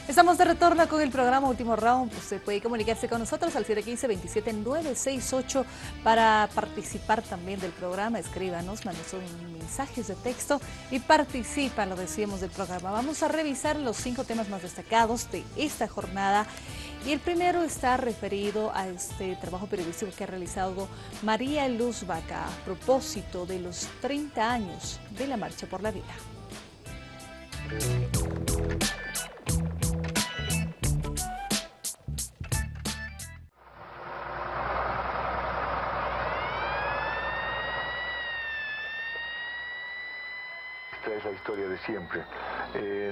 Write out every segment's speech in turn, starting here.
Estamos de retorno con el programa Último Round. Usted puede comunicarse con nosotros al 715-27968 para participar también del programa. Escríbanos, mándenos mensajes de texto y participa, lo decíamos, del programa. Vamos a revisar los 5 temas más destacados de esta jornada. Y el primero está referido a este trabajo periodístico que ha realizado María Luz Vaca a propósito de los 30 años de la Marcha por la Vida. Esta es la historia de siempre.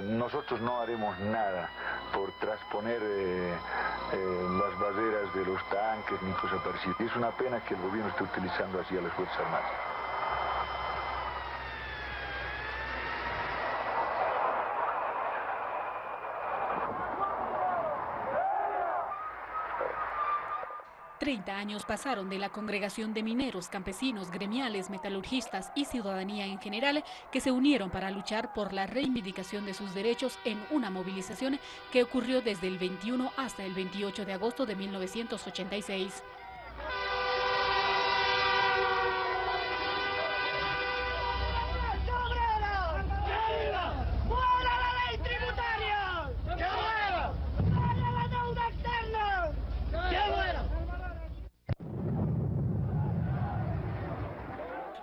Nosotros no haremos nada por trasponer las barreras de los tanques ni cosas parecidas. Es una pena que el gobierno esté utilizando así a las Fuerzas Armadas. Años pasaron de la congregación de mineros, campesinos, gremiales, metalurgistas y ciudadanía en general que se unieron para luchar por la reivindicación de sus derechos en una movilización que ocurrió desde el 21 hasta el 28 de agosto de 1986.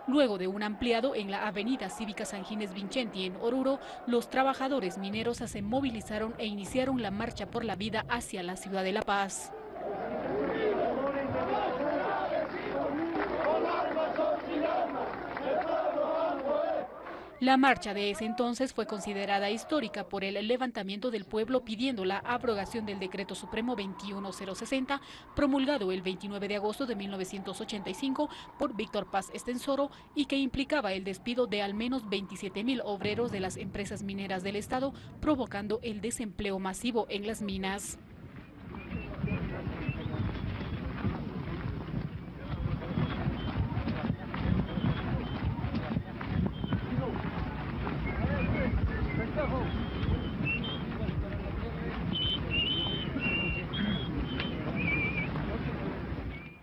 Luego de un ampliado en la avenida Cívica San Ginés Vincenti en Oruro, los trabajadores mineros se movilizaron e iniciaron la marcha por la vida hacia la ciudad de La Paz. La marcha de ese entonces fue considerada histórica por el levantamiento del pueblo pidiendo la abrogación del Decreto Supremo 21060, promulgado el 29 de agosto de 1985 por Víctor Paz Estenssoro y que implicaba el despido de al menos 27.000 obreros de las empresas mineras del Estado, provocando el desempleo masivo en las minas.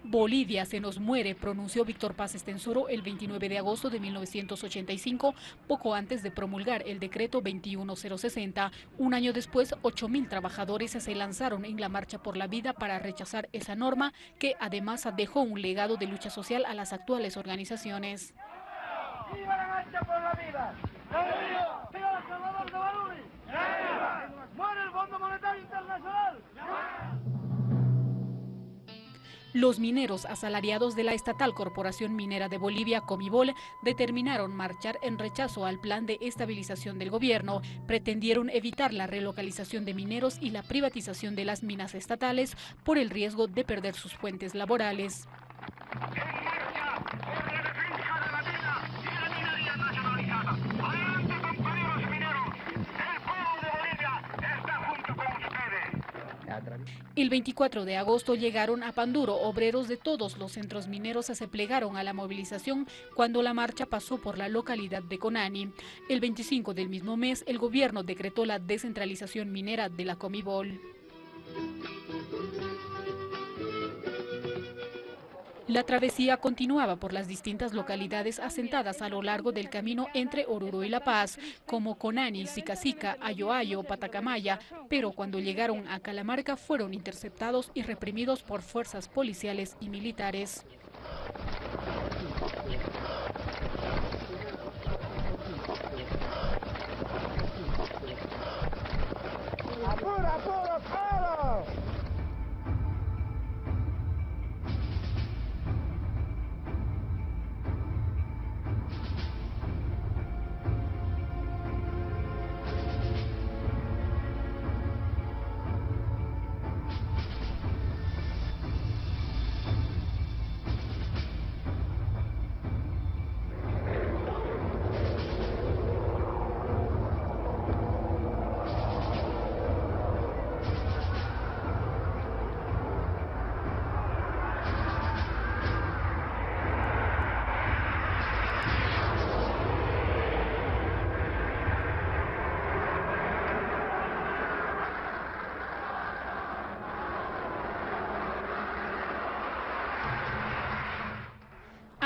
Bolivia se nos muere, pronunció Víctor Paz Estenssoro el 29 de agosto de 1985, poco antes de promulgar el decreto 21060. Un año después, 8.000 trabajadores se lanzaron en la marcha por la vida para rechazar esa norma que además dejó un legado de lucha social a las actuales organizaciones. ¡Viva la marcha por la vida! ¡Viva! ¡Viva Salvador de Baruri! ¡Viva! ¡Muere el Fondo Monetario Internacional! ¡Viva! Los mineros asalariados de la Estatal Corporación Minera de Bolivia, Comibol, determinaron marchar en rechazo al plan de estabilización del gobierno. Pretendieron evitar la relocalización de mineros y la privatización de las minas estatales por el riesgo de perder sus fuentes laborales. El 24 de agosto llegaron a Panduro. Obreros de todos los centros mineros se plegaron a la movilización cuando la marcha pasó por la localidad de Conani. El 25 del mismo mes, el gobierno decretó la descentralización minera de la Comibol. La travesía continuaba por las distintas localidades asentadas a lo largo del camino entre Oruro y La Paz, como Conani, Sicacica, Ayoayo, Patacamaya, pero cuando llegaron a Calamarca fueron interceptados y reprimidos por fuerzas policiales y militares. ¡Apura, apura, apura!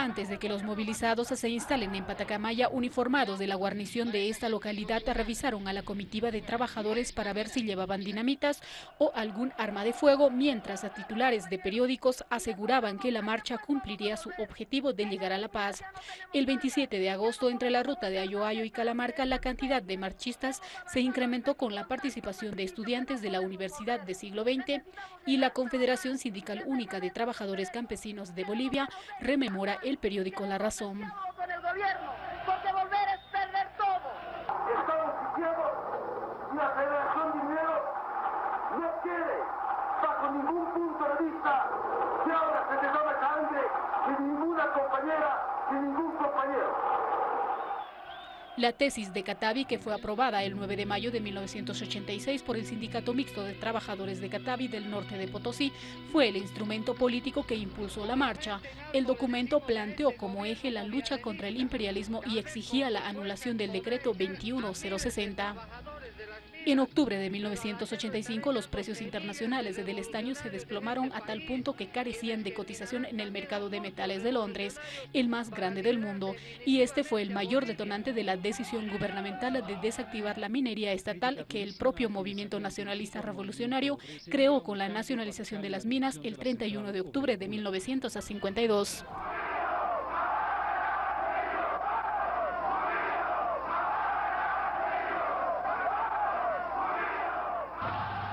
Antes de que los movilizados se instalen en Patacamaya, uniformados de la guarnición de esta localidad revisaron a la comitiva de trabajadores para ver si llevaban dinamitas o algún arma de fuego, mientras a titulares de periódicos aseguraban que la marcha cumpliría su objetivo de llegar a la paz. El 27 de agosto, entre la ruta de Ayoayo y Calamarca, la cantidad de marchistas se incrementó con la participación de estudiantes de la Universidad de Siglo XX y la Confederación Sindical Única de Trabajadores Campesinos de Bolivia rememora el periódico La Razón. Con el gobierno, porque volver es perder todo. Estamos diciendo que la Federación de Mineros no quiere, bajo ningún punto de vista, que ahora se derrame sangre de ninguna compañera, de ningún compañero. La tesis de Catavi, que fue aprobada el 9 de mayo de 1986 por el Sindicato Mixto de Trabajadores de Catavi del norte de Potosí, fue el instrumento político que impulsó la marcha. El documento planteó como eje la lucha contra el imperialismo y exigía la anulación del decreto 21060. En octubre de 1985, los precios internacionales del estaño se desplomaron a tal punto que carecían de cotización en el mercado de metales de Londres, el más grande del mundo, y este fue el mayor detonante de la decisión gubernamental de desactivar la minería estatal que el propio movimiento nacionalista revolucionario creó con la nacionalización de las minas el 31 de octubre de 1952.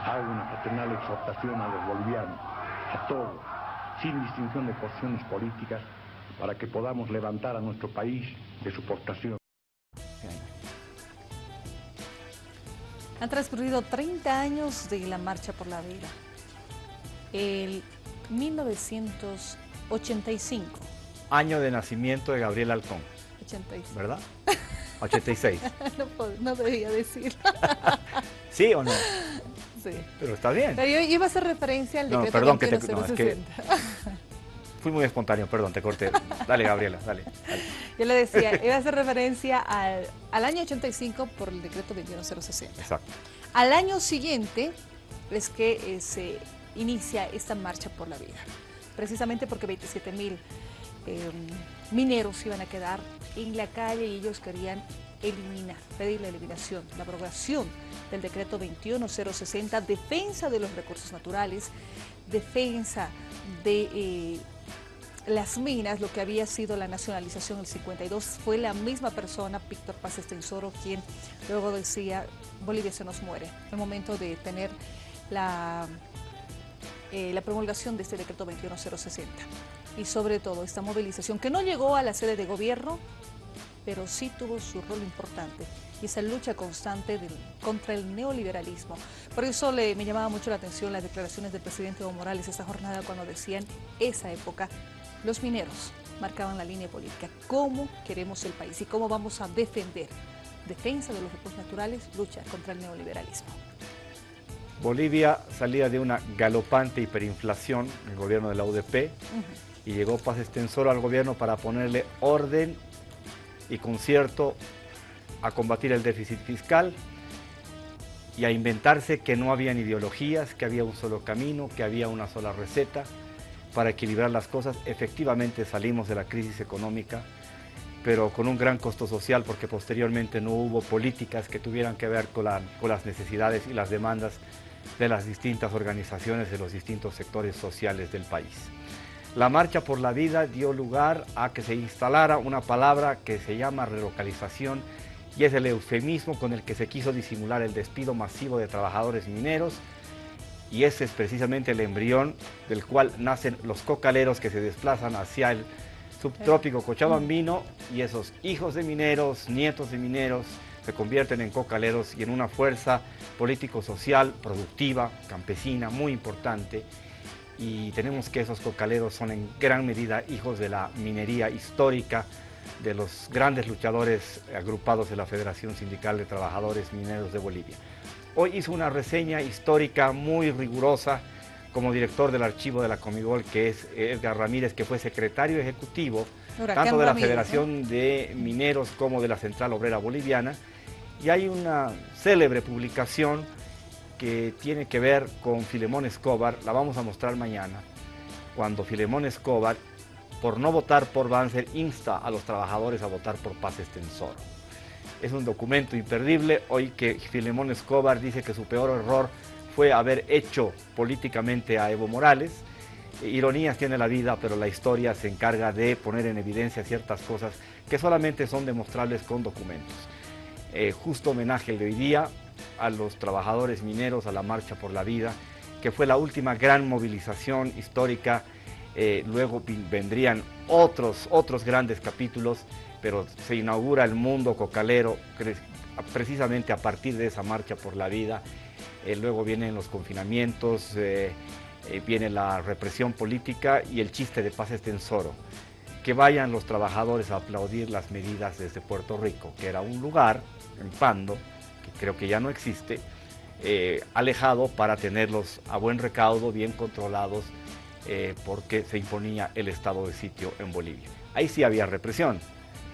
Hago una fraternal exhortación a los bolivianos, a todos, sin distinción de posiciones políticas, para que podamos levantar a nuestro país de su postración. Han transcurrido 30 años de la Marcha por la Vida. El 1985. Año de nacimiento de Gabriel Halcón. 86. ¿Verdad? 86. No debía decir. ¿Sí o no? Sí. Pero está bien. Pero yo iba a hacer referencia al decreto perdón, 21060. Fui muy espontáneo, perdón, te corté. Dale, Gabriela, dale. Yo le decía, iba a hacer referencia al año 85 por el decreto 21060. Exacto. Al año siguiente es que se inicia esta Marcha por la Vida. Precisamente porque 27.000 mineros iban a quedar en la calle y ellos querían pedir la eliminación, la abrogación del decreto 21060, defensa de los recursos naturales, defensa de las minas, lo que había sido la nacionalización del 52. Fue la misma persona, Víctor Paz Estenssoro, quien luego decía, Bolivia se nos muere, el momento de tener la promulgación de este decreto 21060. Y sobre todo esta movilización que no llegó a la sede de gobierno, pero sí tuvo su rol importante, y esa lucha constante contra el neoliberalismo. Por eso me llamaba mucho la atención las declaraciones del presidente Evo Morales esta jornada, cuando decían, esa época, los mineros marcaban la línea política, cómo queremos el país y cómo vamos a defender. Defensa de los recursos naturales, lucha contra el neoliberalismo. Bolivia salía de una galopante hiperinflación, el gobierno de la UDP, y llegó Paz Estenssoro al gobierno para ponerle orden y concierto a combatir el déficit fiscal y a inventarse que no habían ideologías, que había un solo camino, que había una sola receta para equilibrar las cosas. Efectivamente salimos de la crisis económica, pero con un gran costo social, porque posteriormente no hubo políticas que tuvieran que ver con las necesidades y las demandas de las distintas organizaciones de los distintos sectores sociales del país. La Marcha por la Vida dio lugar a que se instalara una palabra que se llama relocalización, y es el eufemismo con el que se quiso disimular el despido masivo de trabajadores mineros, y ese es precisamente el embrión del cual nacen los cocaleros que se desplazan hacia el subtrópico cochabambino, y esos hijos de mineros, nietos de mineros, se convierten en cocaleros y en una fuerza político-social, productiva, campesina, muy importante. Y tenemos que esos cocaleros son en gran medida hijos de la minería histórica, de los grandes luchadores agrupados de la Federación Sindical de Trabajadores Mineros de Bolivia. Hoy hizo una reseña histórica muy rigurosa como director del archivo de la Comigol, que es Edgar Ramírez, que fue secretario ejecutivo tanto de la Federación de Mineros como de la Central Obrera Boliviana. Y hay una célebre publicación que tiene que ver con Filemón Escobar, la vamos a mostrar mañana, cuando Filemón Escobar por no votar por Banzer, insta a los trabajadores a votar por Paz Estenssoro. Es un documento imperdible. Hoy que Filemón Escobar dice que su peor error fue haber hecho políticamente a Evo Morales. Ironías tiene la vida, pero la historia se encarga de poner en evidencia ciertas cosas que solamente son demostrables con documentos. Justo homenaje el de hoy día a los trabajadores mineros, a la Marcha por la Vida, que fue la última gran movilización histórica. Luego vendrían otros grandes capítulos, pero se inaugura el mundo cocalero precisamente a partir de esa Marcha por la Vida. Luego vienen los confinamientos, viene la represión política y el chiste de Paz Estenssoro. Que vayan los trabajadores a aplaudir las medidas desde Puerto Rico, que era un lugar, en Pando, que creo que ya no existe, alejado para tenerlos a buen recaudo, bien controlados, porque se imponía el estado de sitio en Bolivia. Ahí sí había represión,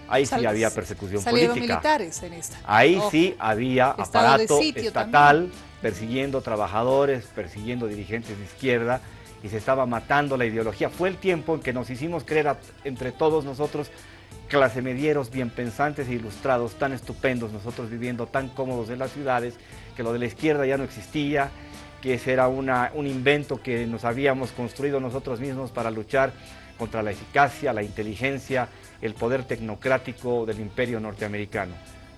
ahí sí había persecución política. Militares en esta. Ahí sí había aparato estatal también, persiguiendo trabajadores, persiguiendo dirigentes de izquierda, y se estaba matando la ideología. Fue el tiempo en que nos hicimos creer entre todos nosotros, clase medieros, bien pensantes e ilustrados, tan estupendos, nosotros viviendo tan cómodos en las ciudades, que lo de la izquierda ya no existía, que ese era un invento que nos habíamos construido nosotros mismos para luchar contra la eficacia, la inteligencia, el poder tecnocrático del imperio norteamericano.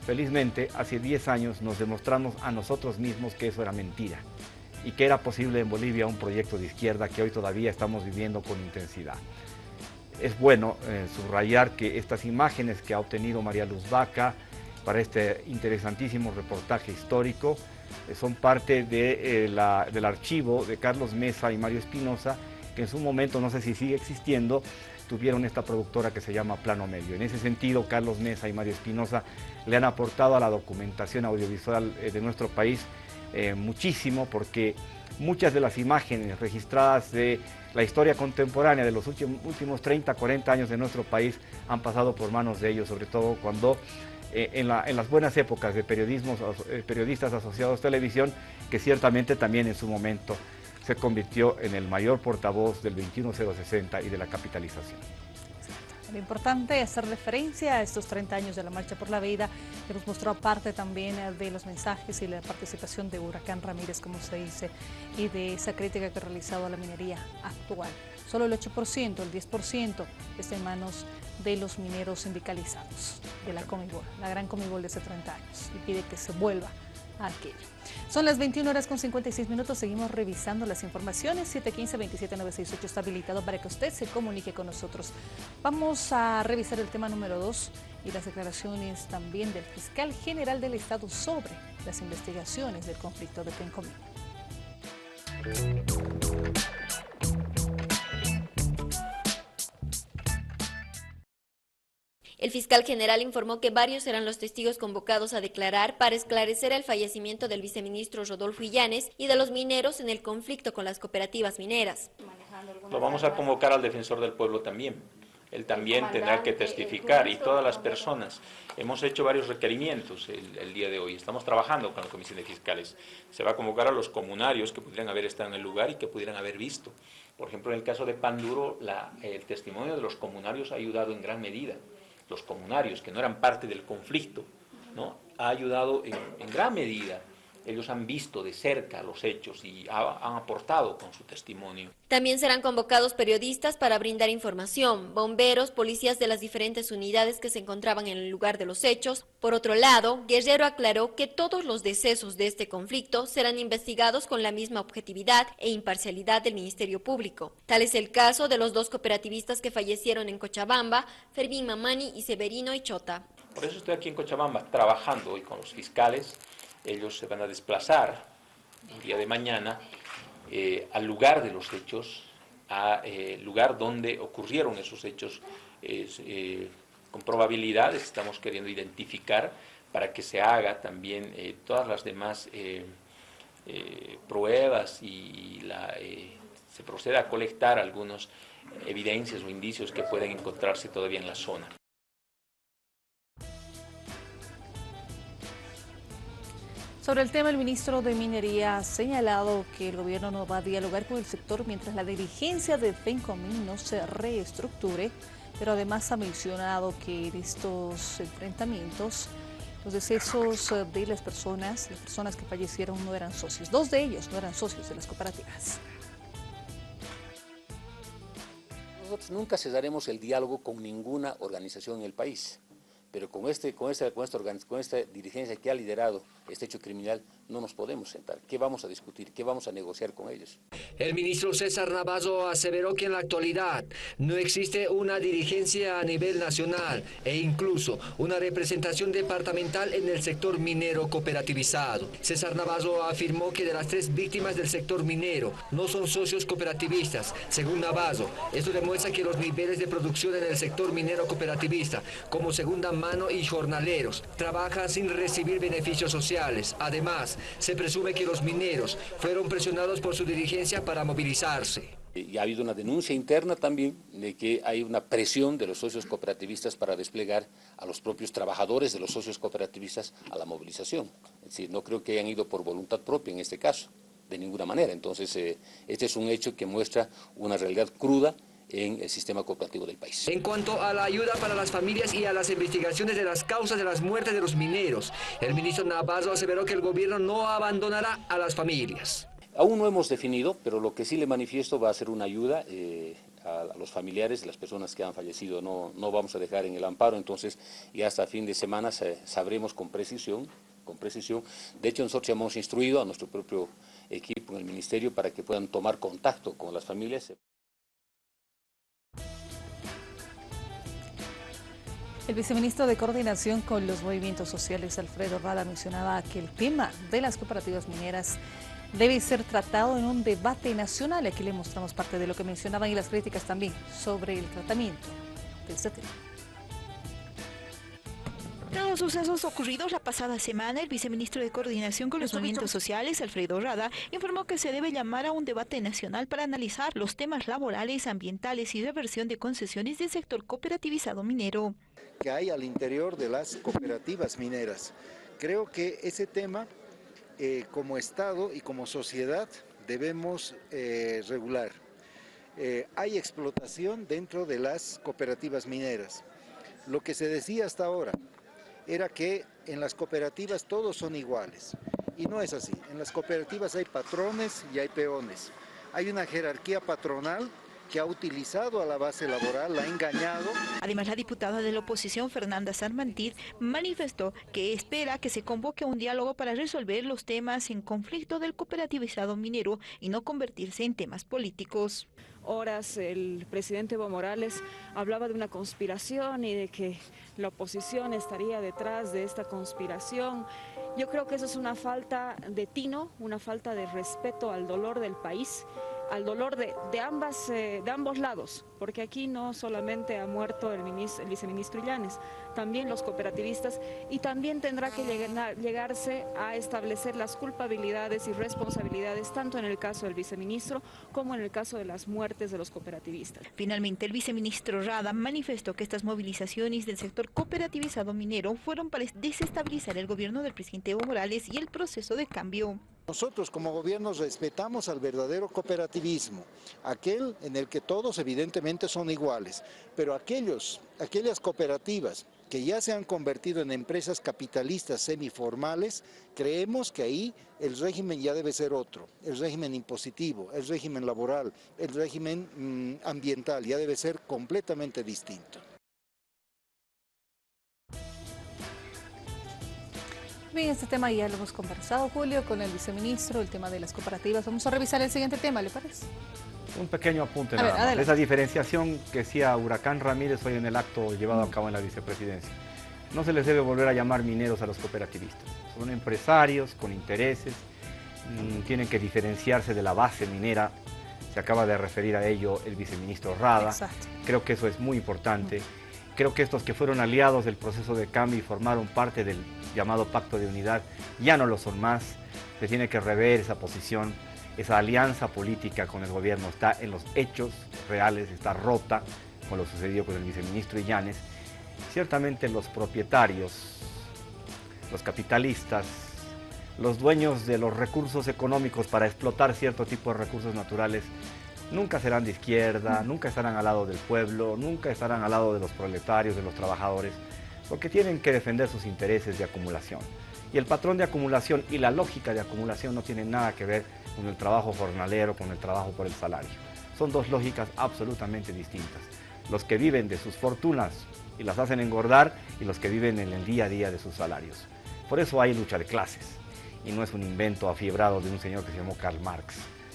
Felizmente, hace 10 años nos demostramos a nosotros mismos que eso era mentira y que era posible en Bolivia un proyecto de izquierda que hoy todavía estamos viviendo con intensidad. Es bueno subrayar que estas imágenes que ha obtenido María Luz Vaca para este interesantísimo reportaje histórico son parte del archivo de Carlos Mesa y Mario Espinosa, que en su momento, no sé si sigue existiendo, tuvieron esta productora que se llama Plano Medio. En ese sentido, Carlos Mesa y Mario Espinosa le han aportado a la documentación audiovisual de nuestro país muchísimo, porque muchas de las imágenes registradas de la historia contemporánea de los últimos 30, 40 años de nuestro país han pasado por manos de ellos, sobre todo cuando en las buenas épocas de periodistas asociados a televisión, que ciertamente también en su momento se convirtió en el mayor portavoz del 21060 y de la capitalización. Lo importante es hacer referencia a estos 30 años de la Marcha por la Vida, que nos mostró parte también de los mensajes y la participación de Huracán Ramírez, como se dice, y de esa crítica que ha realizado a la minería actual. Solo el 8%, el 10% está en manos de los mineros sindicalizados de la Comibol, la gran Comibol de hace 30 años, y pide que se vuelva a aquello. Son las 21:56, seguimos revisando las informaciones. 715-27968 está habilitado para que usted se comunique con nosotros. Vamos a revisar el tema número 2 y las declaraciones también del fiscal general del Estado sobre las investigaciones del conflicto de Pencomín. El fiscal general informó que varios serán los testigos convocados a declarar para esclarecer el fallecimiento del viceministro Rodolfo Illanes y de los mineros en el conflicto con las cooperativas mineras. Lo vamos a convocar al defensor del pueblo también. Él también tendrá que testificar, y todas las personas. Hemos hecho varios requerimientos el día de hoy. Estamos trabajando con la Comisión de Fiscales. Se va a convocar a los comunarios que pudieran haber estado en el lugar y que pudieran haber visto. Por ejemplo, en el caso de Panduro, el testimonio de los comunarios ha ayudado en gran medida. Los comunarios, que no eran parte del conflicto, ¿no?, ha ayudado en gran medida. Ellos han visto de cerca los hechos y han aportado con su testimonio. También serán convocados periodistas para brindar información, bomberos, policías de las diferentes unidades que se encontraban en el lugar de los hechos. Por otro lado, Guerrero aclaró que todos los decesos de este conflicto serán investigados con la misma objetividad e imparcialidad del Ministerio Público. Tal es el caso de los dos cooperativistas que fallecieron en Cochabamba, Fermín Mamani y Severino Ichota. Por eso estoy aquí en Cochabamba trabajando hoy con los fiscales. Ellos se van a desplazar el día de mañana al lugar de los hechos, al lugar donde ocurrieron esos hechos, con probabilidades estamos queriendo identificar para que se haga también todas las demás pruebas y se proceda a colectar algunas evidencias o indicios que pueden encontrarse todavía en la zona. Son Sobre el tema, el ministro de Minería ha señalado que el gobierno no va a dialogar con el sector mientras la dirigencia de Fencomin no se reestructure, pero además ha mencionado que en estos enfrentamientos los decesos de las personas que fallecieron no eran socios. 2 de ellos no eran socios de las cooperativas. Nosotros nunca cesaremos el diálogo con ninguna organización en el país, pero con esta dirigencia que ha liderado este hecho criminal no nos podemos sentar. ¿Qué vamos a discutir? ¿Qué vamos a negociar con ellos? El ministro César Navazo aseveró que en la actualidad no existe una dirigencia a nivel nacional e incluso una representación departamental en el sector minero cooperativizado. César Navazo afirmó que de las 3 víctimas del sector minero no son socios cooperativistas. Según Navazo, esto demuestra que los niveles de producción en el sector minero cooperativista, como segunda mano y jornaleros, trabajan sin recibir beneficios sociales. Además, se presume que los mineros fueron presionados por su dirigencia para movilizarse. Y ha habido una denuncia interna también de que hay una presión de los socios cooperativistas para desplegar a los propios trabajadores de los socios cooperativistas a la movilización. Es decir, no creo que hayan ido por voluntad propia en este caso, de ninguna manera. Entonces, este es un hecho que muestra una realidad cruda en el sistema cooperativo del país. En cuanto a la ayuda para las familias y a las investigaciones de las causas de las muertes de los mineros, el ministro Navazo aseveró que el gobierno no abandonará a las familias. Aún no hemos definido, pero lo que sí le manifiesto va a ser una ayuda a los familiares de las personas que han fallecido. No vamos a dejar en el amparo, entonces ya hasta fin de semana sabremos con precisión. De hecho, nosotros hemos instruido a nuestro propio equipo en el ministerio para que puedan tomar contacto con las familias. El viceministro de Coordinación con los Movimientos Sociales, Alfredo Rada, mencionaba que el tema de las cooperativas mineras debe ser tratado en un debate nacional. Aquí le mostramos parte de lo que mencionaban y las críticas también sobre el tratamiento de este tema. Tras los sucesos ocurridos la pasada semana, el viceministro de Coordinación con los Movimientos Sociales, Alfredo Rada, informó que se debe llamar a un debate nacional para analizar los temas laborales, ambientales y reversión de concesiones del sector cooperativizado minero. Que hay al interior de las cooperativas mineras. Creo que ese tema, como Estado y como sociedad, debemos regular. Hay explotación dentro de las cooperativas mineras. Lo que se decía hasta ahora era que en las cooperativas todos son iguales, y no es así. En las cooperativas hay patrones y hay peones. Hay una jerarquía patronal que ha utilizado a la base laboral, la ha engañado. Además, la diputada de la oposición, Fernanda Sarmantir, manifestó que espera que se convoque un diálogo para resolver los temas en conflicto del cooperativizado minero y no convertirse en temas políticos. Horas el presidente Evo Morales hablaba de una conspiración y de que la oposición estaría detrás de esta conspiración. Yo creo que eso es una falta de tino, una falta de respeto al dolor del país, al dolor de ambos lados, porque aquí no solamente ha muerto el viceministro Illanes, también los cooperativistas, y también tendrá que llegarse a establecer las culpabilidades y responsabilidades tanto en el caso del viceministro como en el caso de las muertes de los cooperativistas. Finalmente, el viceministro Rada manifestó que estas movilizaciones del sector cooperativizado minero fueron para desestabilizar el gobierno del presidente Evo Morales y el proceso de cambio. Nosotros como gobierno respetamos al verdadero cooperativismo, aquel en el que todos evidentemente son iguales, pero aquellas cooperativas que ya se han convertido en empresas capitalistas semiformales, creemos que ahí el régimen ya debe ser otro, el régimen impositivo, el régimen laboral, el régimen ambiental ya debe ser completamente distinto. Bien, este tema ya lo hemos conversado, Julio, con el viceministro, el tema de las cooperativas. Vamos a revisar el siguiente tema, ¿le parece? Un pequeño apunte nada más. Esa diferenciación que hacía Huracán Ramírez hoy en el acto llevado a cabo en la vicepresidencia. No se les debe volver a llamar mineros a los cooperativistas. Son empresarios con intereses, tienen que diferenciarse de la base minera. Se acaba de referir a ello el viceministro Rada. Exacto. Creo que eso es muy importante. Creo que estos que fueron aliados del proceso de cambio y formaron parte del llamado Pacto de Unidad ya no lo son más. Se tiene que rever esa posición. Esa alianza política con el gobierno está en los hechos reales, está rota con lo sucedido con el viceministro Illanes. Ciertamente los propietarios, los capitalistas, los dueños de los recursos económicos para explotar cierto tipo de recursos naturales nunca serán de izquierda, nunca estarán al lado del pueblo, nunca estarán al lado de los proletarios, de los trabajadores, porque tienen que defender sus intereses de acumulación. Y el patrón de acumulación y la lógica de acumulación no tienen nada que ver con el trabajo jornalero, con el trabajo por el salario. Son dos lógicas absolutamente distintas. Los que viven de sus fortunas y las hacen engordar, y los que viven en el día a día de sus salarios. Por eso hay lucha de clases, y no es un invento afiebrado de un señor que se llamó Karl Marx.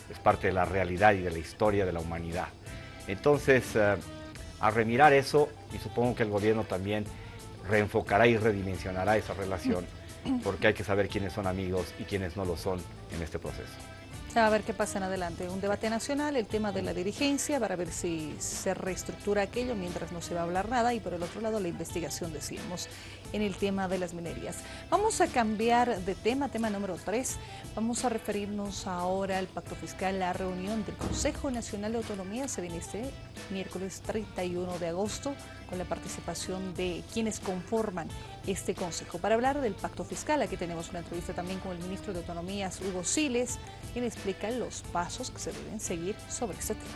Es parte de la realidad y de la historia de la humanidad. Entonces, a remirar eso, y supongo que el gobierno también reenfocará y redimensionará esa relación, porque hay que saber quiénes son amigos y quiénes no lo son en este proceso. A ver qué pasa en adelante. Un debate nacional, el tema de la dirigencia, para ver si se reestructura aquello mientras no se va a hablar nada, y por el otro lado la investigación, decíamos, en el tema de las minerías. Vamos a cambiar de tema número 3. Vamos a referirnos ahora al pacto fiscal. La reunión del Consejo Nacional de Autonomía se viene este miércoles 31 de agosto con la participación de quienes conforman este consejo. Para hablar del pacto fiscal, aquí tenemos una entrevista también con el ministro de Autonomías, Hugo Siles, quien explica los pasos que se deben seguir sobre este tema.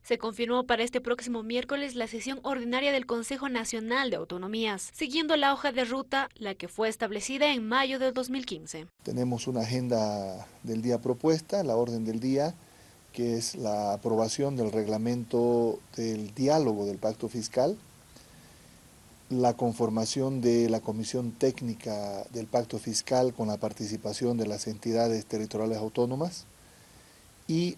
Se confirmó para este próximo miércoles la sesión ordinaria del Consejo Nacional de Autonomías, siguiendo la hoja de ruta, la que fue establecida en mayo de 2015. Tenemos una agenda del día propuesta, la orden del día, que es la aprobación del reglamento del diálogo del pacto fiscal, la conformación de la comisión técnica del pacto fiscal con la participación de las entidades territoriales autónomas y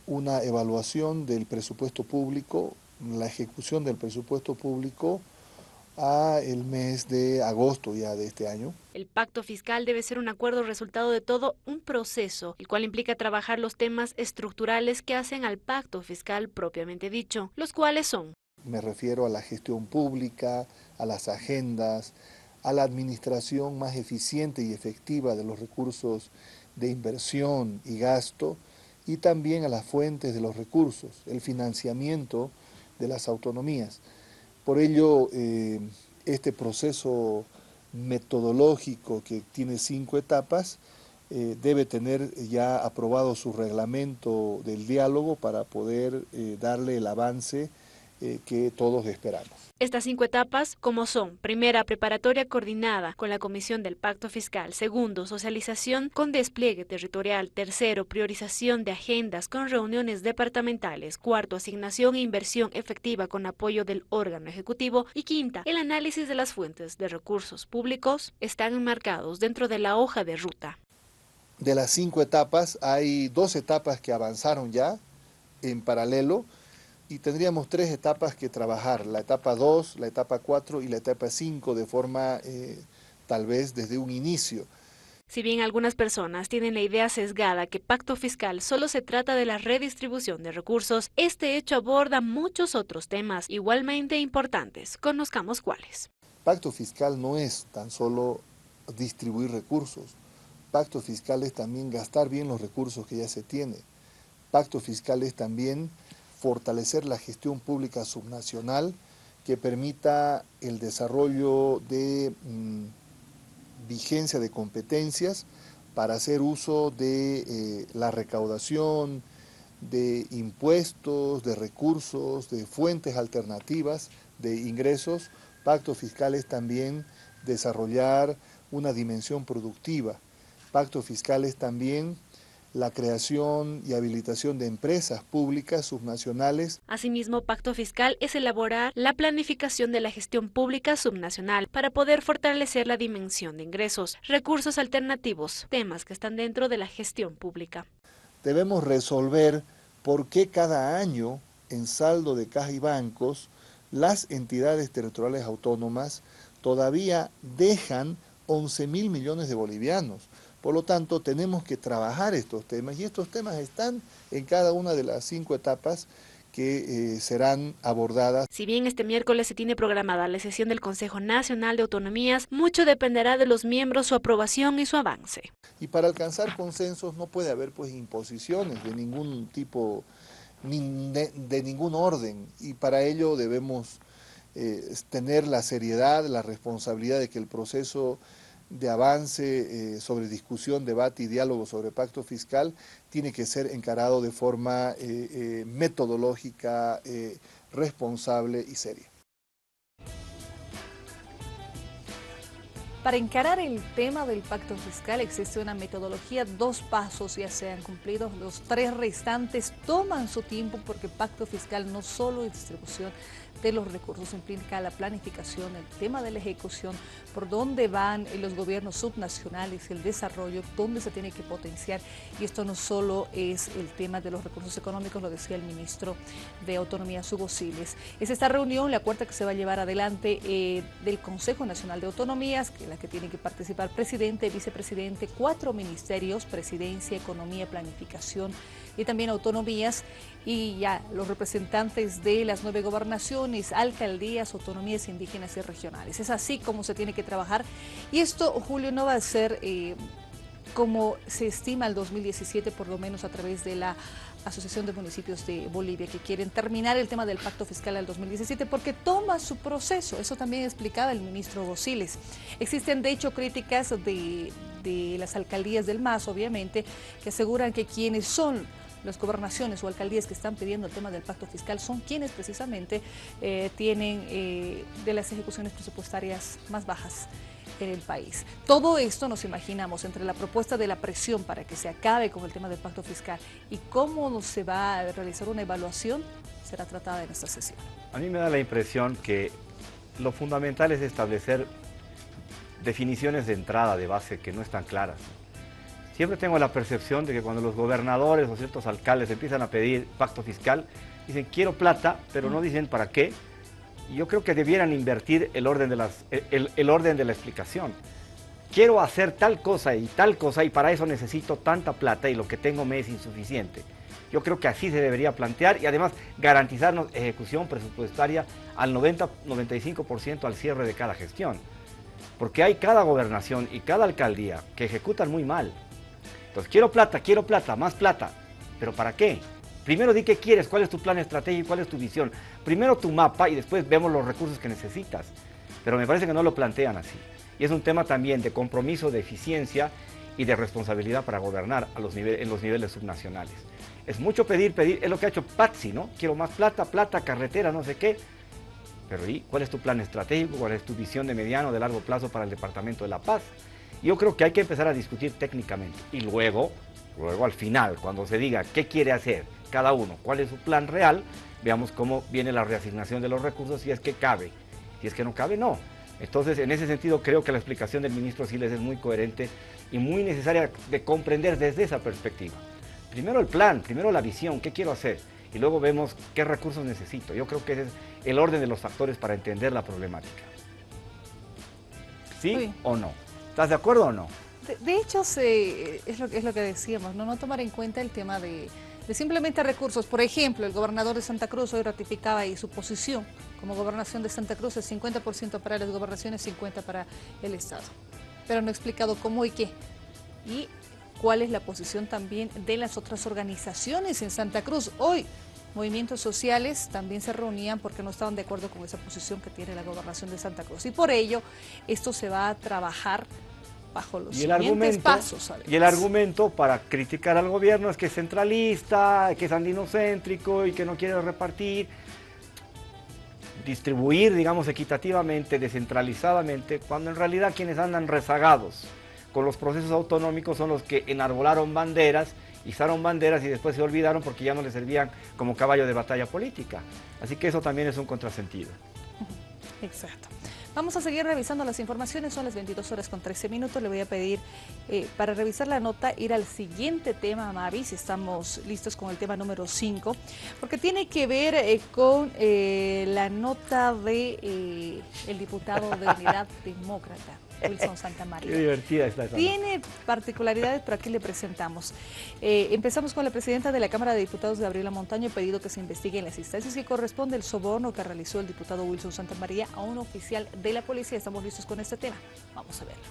una evaluación del presupuesto público, la ejecución del presupuesto público a el mes de agosto ya de este año. El pacto fiscal debe ser un acuerdo resultado de todo un proceso, el cual implica trabajar los temas estructurales que hacen al pacto fiscal propiamente dicho, los cuales son: me refiero a la gestión pública, a las agendas, a la administración más eficiente y efectiva de los recursos de inversión y gasto, y también a las fuentes de los recursos, el financiamiento de las autonomías. Por ello, este proceso metodológico que tiene 5 etapas debe tener ya aprobado su reglamento del diálogo para poder darle el avance que todos esperamos. Estas 5 etapas, como son: primera, preparatoria coordinada con la Comisión del Pacto Fiscal; segundo, socialización con despliegue territorial; tercero, priorización de agendas con reuniones departamentales; cuarto, asignación e inversión efectiva con apoyo del órgano ejecutivo; y quinta, el análisis de las fuentes de recursos públicos, están enmarcados dentro de la hoja de ruta. De las 5 etapas, hay 2 etapas que avanzaron ya en paralelo, y tendríamos 3 etapas que trabajar: la etapa 2, la etapa 4 y la etapa 5 de forma tal vez desde un inicio. Si bien algunas personas tienen la idea sesgada que pacto fiscal solo se trata de la redistribución de recursos, este hecho aborda muchos otros temas igualmente importantes. Conozcamos cuáles. Pacto fiscal no es tan solo distribuir recursos. Pacto fiscal es también gastar bien los recursos que ya se tiene. Pacto fiscal es también fortalecer la gestión pública subnacional que permita el desarrollo de vigencia de competencias para hacer uso de la recaudación de impuestos, de recursos, de fuentes alternativas de ingresos. Pacto fiscal es también desarrollar una dimensión productiva. Pacto fiscal es también la creación y habilitación de empresas públicas subnacionales. Asimismo, pacto fiscal es elaborar la planificación de la gestión pública subnacional para poder fortalecer la dimensión de ingresos, recursos alternativos, temas que están dentro de la gestión pública. Debemos resolver por qué cada año, en saldo de caja y bancos, las entidades territoriales autónomas todavía dejan 11.000 millones de bolivianos. Por lo tanto, tenemos que trabajar estos temas, y estos temas están en cada una de las 5 etapas que serán abordadas. Si bien este miércoles se tiene programada la sesión del Consejo Nacional de Autonomías, mucho dependerá de los miembros, su aprobación y su avance. Y para alcanzar consensos no puede haber pues imposiciones de ningún tipo de ningún orden, y para ello debemos tener la seriedad, la responsabilidad de que el proceso de avance sobre discusión, debate y diálogo sobre pacto fiscal tiene que ser encarado de forma metodológica, responsable y seria. Para encarar el tema del pacto fiscal existe una metodología, 2 pasos ya se han cumplido, los 3 restantes toman su tiempo porque pacto fiscal no solo es distribución de los recursos, implica la planificación, el tema de la ejecución, por dónde van los gobiernos subnacionales, el desarrollo, dónde se tiene que potenciar, y esto no solo es el tema de los recursos económicos, lo decía el ministro de Autonomía, Hugo Siles. Es esta reunión, la 4ª que se va a llevar adelante del Consejo Nacional de Autonomías, que es la que tienen que participar presidente, vicepresidente, 4 ministerios, presidencia, economía, planificación y también autonomías, y ya los representantes de las 9 gobernaciones, alcaldías, autonomías indígenas y regionales. Es así como se tiene que trabajar, y esto, Julio, no va a ser como se estima el 2017, por lo menos a través de la Asociación de Municipios de Bolivia, que quieren terminar el tema del pacto fiscal al 2017 porque toma su proceso. Eso también explicaba el ministro Hugo Siles. Existen de hecho críticas de las alcaldías del MAS, obviamente, que aseguran que quienes son las gobernaciones o alcaldías que están pidiendo el tema del pacto fiscal son quienes precisamente tienen de las ejecuciones presupuestarias más bajas en el país. Todo esto nos imaginamos entre la propuesta de la presión para que se acabe con el tema del pacto fiscal y cómo se va a realizar una evaluación, será tratada en esta sesión. A mí me da la impresión que lo fundamental es establecer definiciones de entrada, de base, que no están claras. Siempre tengo la percepción de que cuando los gobernadores o ciertos alcaldes empiezan a pedir pacto fiscal, dicen quiero plata, pero no dicen para qué. Y yo creo que debieran invertir el orden de la explicación. Quiero hacer tal cosa y para eso necesito tanta plata y lo que tengo me es insuficiente. Yo creo que así se debería plantear y además garantizarnos ejecución presupuestaria al 90-95% al cierre de cada gestión. Porque hay cada gobernación y cada alcaldía que ejecutan muy mal. Entonces, quiero plata, más plata. ¿Pero para qué? Primero di qué quieres, cuál es tu plan estratégico, cuál es tu visión. Primero tu mapa y después vemos los recursos que necesitas. Pero me parece que no lo plantean así. Y es un tema también de compromiso, de eficiencia y de responsabilidad para gobernar en los niveles subnacionales. Es mucho pedir, es lo que ha hecho Patxi, ¿no? Quiero más plata, carretera, no sé qué. Pero ¿y cuál es tu plan estratégico? ¿Cuál es tu visión de mediano, de largo plazo para el Departamento de La Paz? Yo creo que hay que empezar a discutir técnicamente y luego al final, cuando se diga qué quiere hacer cada uno, cuál es su plan real, veamos cómo viene la reasignación de los recursos, si es que cabe. Si es que no cabe, no. Entonces, en ese sentido, creo que la explicación del ministro Siles es muy coherente y muy necesaria de comprender desde esa perspectiva. Primero el plan, primero la visión, qué quiero hacer, y luego vemos qué recursos necesito. Yo creo que ese es el orden de los factores para entender la problemática. ¿Sí o no? ¿Estás de acuerdo o no? De hecho, es lo que decíamos, no tomar en cuenta el tema de simplemente recursos. Por ejemplo, el gobernador de Santa Cruz hoy ratificaba ahí su posición como gobernación de Santa Cruz, es 50% para las gobernaciones, 50% para el Estado. Pero no ha explicado cómo y qué. Y cuál es la posición también de las otras organizaciones en Santa Cruz. Hoy, movimientos sociales también se reunían porque no estaban de acuerdo con esa posición que tiene la gobernación de Santa Cruz. Y por ello, esto se va a trabajar bajo los siguientes pasos. Y el argumento para criticar al gobierno es que es centralista, que es andinocéntrico y que no quiere repartir, distribuir, digamos, equitativamente, descentralizadamente, cuando en realidad quienes andan rezagados con los procesos autonómicos son los que enarbolaron banderas, izaron banderas y después se olvidaron porque ya no les servían como caballo de batalla política. Así que eso también es un contrasentido. Exacto. Vamos a seguir revisando las informaciones, son las 22:13. Le voy a pedir, para revisar la nota, ir al siguiente tema, Mavi, si estamos listos con el tema número 5, porque tiene que ver con la nota de el diputado de Unidad Demócrata, Wilson Santamaría. Qué divertida está esa. Tiene particularidades, pero aquí le presentamos. Empezamos con la presidenta de la Cámara de Diputados, Gabriela Montaño, pedido que se investigue en las instancias que corresponde el soborno que realizó el diputado Wilson Santamaría a un oficial de la policía. Estamos listos con este tema. Vamos a verlo.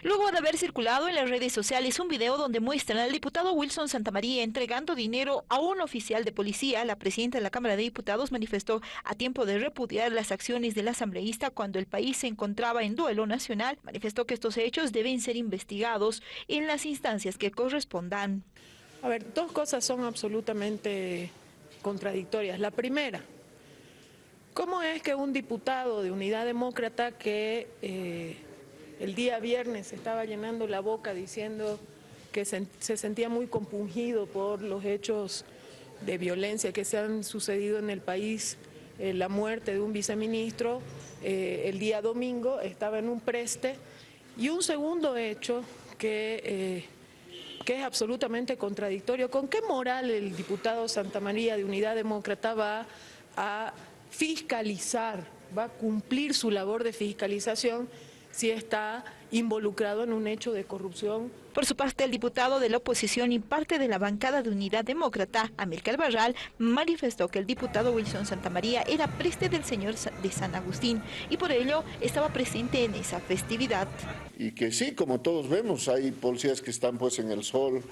Luego de haber circulado en las redes sociales un video donde muestran al diputado Wilson Santamaría entregando dinero a un oficial de policía, la presidenta de la Cámara de Diputados manifestó a tiempo de repudiar las acciones del asambleísta cuando el país se encontraba en duelo nacional. Manifestó que estos hechos deben ser investigados en las instancias que correspondan. A ver, dos cosas son absolutamente contradictorias. La primera, ¿cómo es que un diputado de Unidad Demócrata que el día viernes estaba llenando la boca diciendo que se sentía muy compungido por los hechos de violencia que se han sucedido en el país, la muerte de un viceministro, el día domingo estaba en un preste? Y un segundo hecho que es absolutamente contradictorio. ¿Con qué moral el diputado Santamaría de Unidad Demócrata va a fiscalizar, va a cumplir su labor de fiscalización si está involucrado en un hecho de corrupción? Por su parte, el diputado de la oposición y parte de la bancada de Unidad Demócrata, Amílcar Barral, manifestó que el diputado Wilson Santamaría era preste del señor de San Agustín y por ello estaba presente en esa festividad. Y que sí, como todos vemos, hay policías que están pues en el sol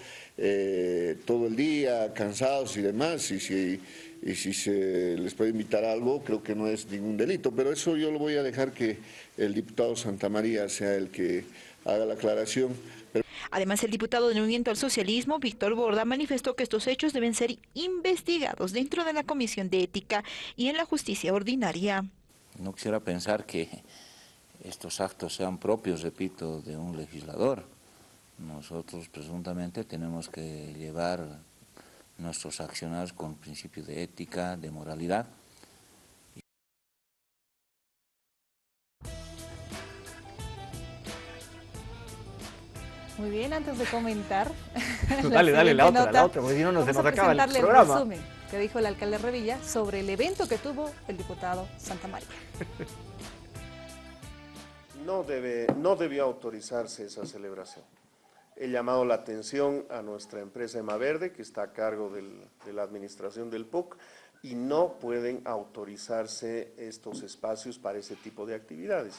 todo el día, cansados y demás, y si se les puede invitar a algo, creo que no es ningún delito, pero eso yo lo voy a dejar que el diputado Santamaría sea el que haga la aclaración. Además, el diputado del Movimiento al Socialismo, Víctor Borda, manifestó que estos hechos deben ser investigados dentro de la Comisión de Ética y en la Justicia Ordinaria. No quisiera pensar que estos actos sean propios, repito, de un legislador. Nosotros presuntamente tenemos que llevar nuestros acciones con principios de ética, de moralidad. Muy bien, antes de comentar. Dale, la otra, porque si no se nos acaba el programa. El resumen que dijo el alcalde Revilla sobre el evento que tuvo el diputado Santamaría. No debió autorizarse esa celebración. He llamado la atención a nuestra empresa Emaverde, que está a cargo de la administración del PUC, y no pueden autorizarse estos espacios para ese tipo de actividades.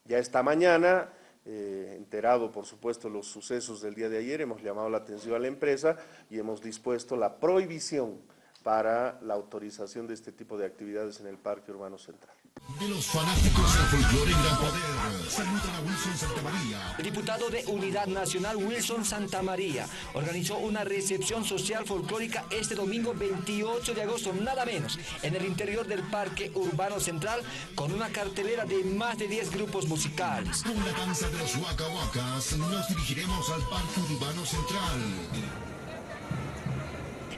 Ya esta mañana, enterado por supuesto los sucesos del día de ayer, hemos llamado la atención a la empresa y hemos dispuesto la prohibición para la autorización de este tipo de actividades en el Parque Urbano Central. De los fanáticos del folclore en gran poder, saludan a Wilson Santamaría. El diputado de Unidad Nacional Wilson Santamaría organizó una recepción social folclórica este domingo 28 de agosto, nada menos, en el interior del Parque Urbano Central, con una cartelera de más de 10 grupos musicales. Con la danza de los Waka Wakas nos dirigiremos al Parque Urbano Central.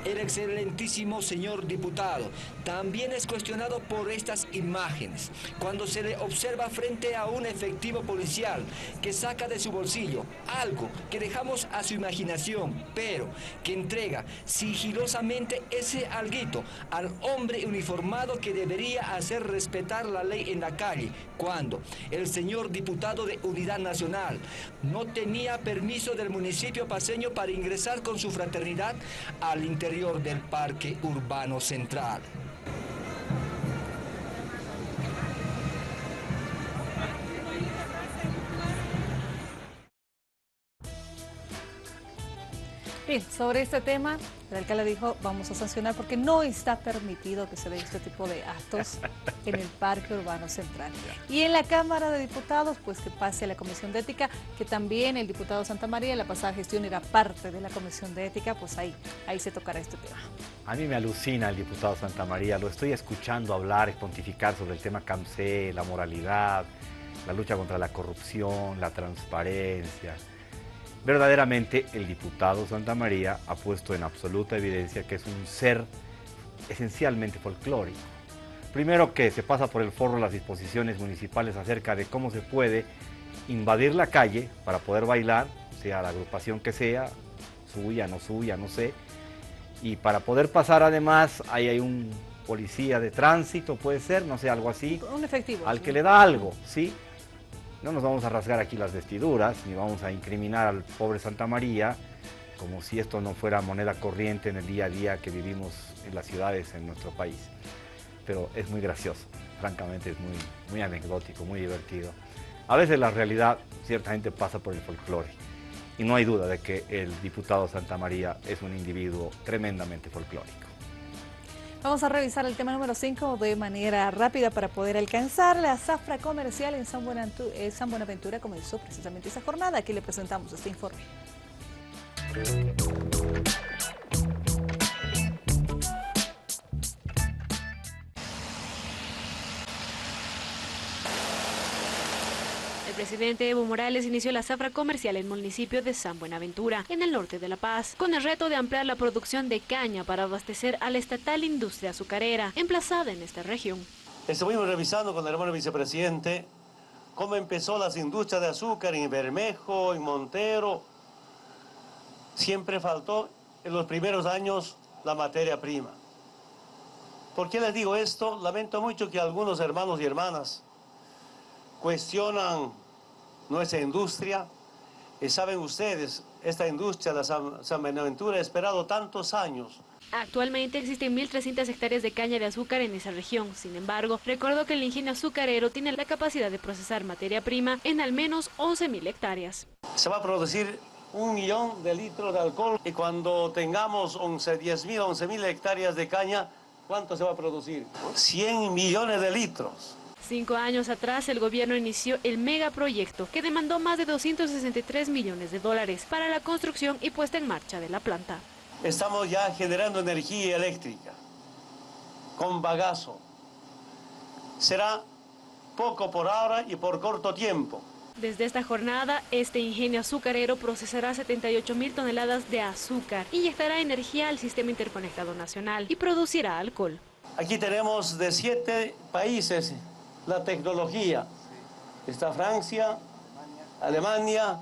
El excelentísimo señor diputado también es cuestionado por estas imágenes, cuando se le observa frente a un efectivo policial que saca de su bolsillo algo que dejamos a su imaginación, pero que entrega sigilosamente ese alguito al hombre uniformado que debería hacer respetar la ley en la calle, cuando el señor diputado de Unidad Nacional no tenía permiso del municipio paceño para ingresar con su fraternidad al interior del Parque Urbano Central. Bien, sobre este tema, el alcalde dijo, vamos a sancionar porque no está permitido que se dé este tipo de actos en el Parque Urbano Central. Y en la Cámara de Diputados, pues que pase a la Comisión de Ética, que también el diputado Santamaría en la pasada gestión era parte de la Comisión de Ética, pues ahí se tocará este tema. A mí me alucina el diputado Santamaría, lo estoy escuchando hablar, pontificar sobre el tema CAMCE, la moralidad, la lucha contra la corrupción, la transparencia. Verdaderamente el diputado Santamaría ha puesto en absoluta evidencia que es un ser esencialmente folclórico. Primero, que se pasa por el forro las disposiciones municipales acerca de cómo se puede invadir la calle para poder bailar, sea la agrupación que sea, suya, no sé, y para poder pasar además ahí hay un policía de tránsito, puede ser, no sé, algo así, un efectivo, al sí, que le da algo, ¿sí? No nos vamos a rasgar aquí las vestiduras, ni vamos a incriminar al pobre Santamaría, como si esto no fuera moneda corriente en el día a día que vivimos en las ciudades en nuestro país. Pero es muy gracioso, francamente es muy anecdótico, muy divertido. A veces la realidad ciertamente pasa por el folclore. Y no hay duda de que el diputado Santamaría es un individuo tremendamente folclórico. Vamos a revisar el tema número 5 de manera rápida para poder alcanzar. La zafra comercial en San Buenaventura comenzó precisamente esa jornada. Aquí le presentamos este informe. El presidente Evo Morales inició la zafra comercial en el municipio de San Buenaventura, en el norte de La Paz, con el reto de ampliar la producción de caña para abastecer a la estatal industria azucarera, emplazada en esta región. Estuvimos revisando con el hermano vicepresidente cómo empezó las industrias de azúcar en Bermejo, en Montero. Siempre faltó en los primeros años la materia prima. ¿Por qué les digo esto? Lamento mucho que algunos hermanos y hermanas cuestionan nuestra industria. Saben ustedes, esta industria de San Buenaventura ha esperado tantos años. Actualmente existen 1.300 hectáreas de caña de azúcar en esa región. Sin embargo, recordó que el ingenio azucarero tiene la capacidad de procesar materia prima en al menos 11.000 hectáreas. Se va a producir 1 millón de litros de alcohol y cuando tengamos 11.000 hectáreas de caña, ¿cuánto se va a producir? 100 millones de litros. 5 años atrás, el gobierno inició el megaproyecto que demandó más de 263 millones de dólares para la construcción y puesta en marcha de la planta. Estamos ya generando energía eléctrica con bagazo. Será poco por ahora y por corto tiempo. Desde esta jornada, este ingenio azucarero procesará 78.000 toneladas de azúcar, inyectará energía al sistema interconectado nacional y producirá alcohol. Aquí tenemos de 7 países la tecnología. Está Francia, Alemania,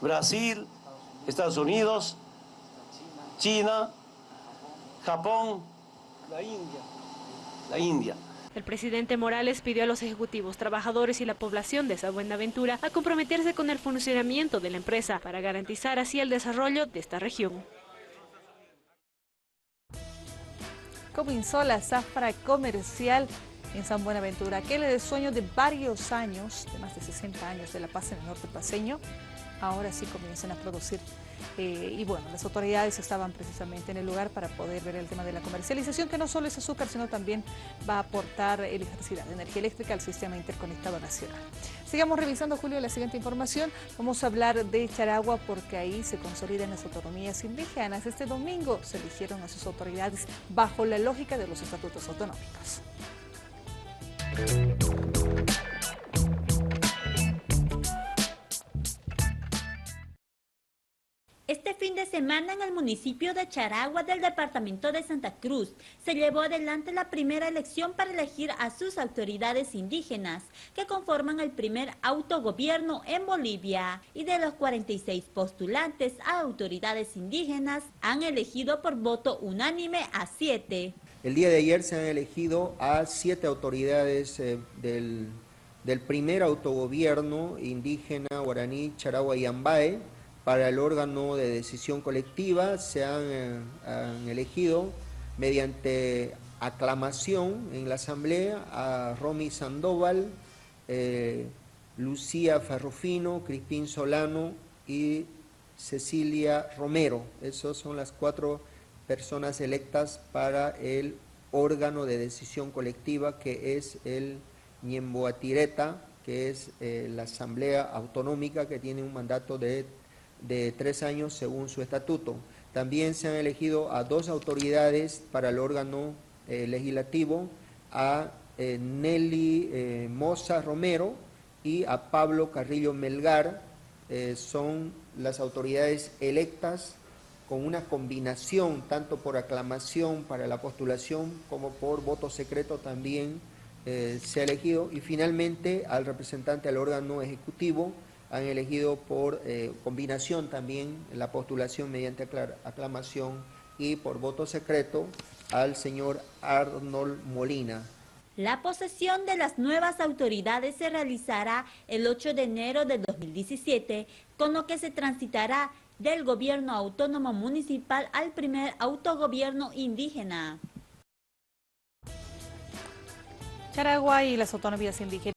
Brasil, Estados Unidos, China, Japón, la India. El presidente Morales pidió a los ejecutivos, trabajadores y la población de San Buenaventura a comprometerse con el funcionamiento de la empresa para garantizar así el desarrollo de esta región. Comenzó la zafra comercial en San Buenaventura, aquel sueño de varios años, de más de 60 años de La Paz en el norte paceño, ahora sí comienzan a producir. Y bueno, las autoridades estaban precisamente en el lugar para poder ver el tema de la comercialización, que no solo es azúcar, sino también va a aportar electricidad, energía eléctrica al sistema interconectado nacional. Sigamos revisando, Julio, la siguiente información. Vamos a hablar de Charagua porque ahí se consolidan las autonomías indígenas. Este domingo se eligieron a sus autoridades bajo la lógica de los estatutos autonómicos. Este fin de semana en el municipio de Charagua del departamento de Santa Cruz se llevó adelante la primera elección para elegir a sus autoridades indígenas que conforman el primer autogobierno en Bolivia, y de los 46 postulantes a autoridades indígenas han elegido por voto unánime a 7. El día de ayer se han elegido a 7 autoridades del primer autogobierno indígena guaraní Charagua y Ambae. Para el órgano de decisión colectiva se han elegido mediante aclamación en la asamblea a Romy Sandoval, Lucía Ferrufino, Crispín Solano y Cecilia Romero. Esas son las 4 personas electas para el órgano de decisión colectiva, que es el Ñemboatireta, que es la asamblea autonómica que tiene un mandato de 3 años según su estatuto. También se han elegido a 2 autoridades para el órgano legislativo, a Nelly Moza Romero y a Pablo Carrillo Melgar. Son las autoridades electas con una combinación tanto por aclamación para la postulación como por voto secreto también se ha elegido, y finalmente al representante al órgano ejecutivo han elegido por combinación también la postulación mediante aclamación y por voto secreto al señor Arnold Molina. La posesión de las nuevas autoridades se realizará el 8 de enero de 2017, con lo que se transitará del gobierno autónomo municipal al primer autogobierno indígena. Charagua y las autonomías indígenas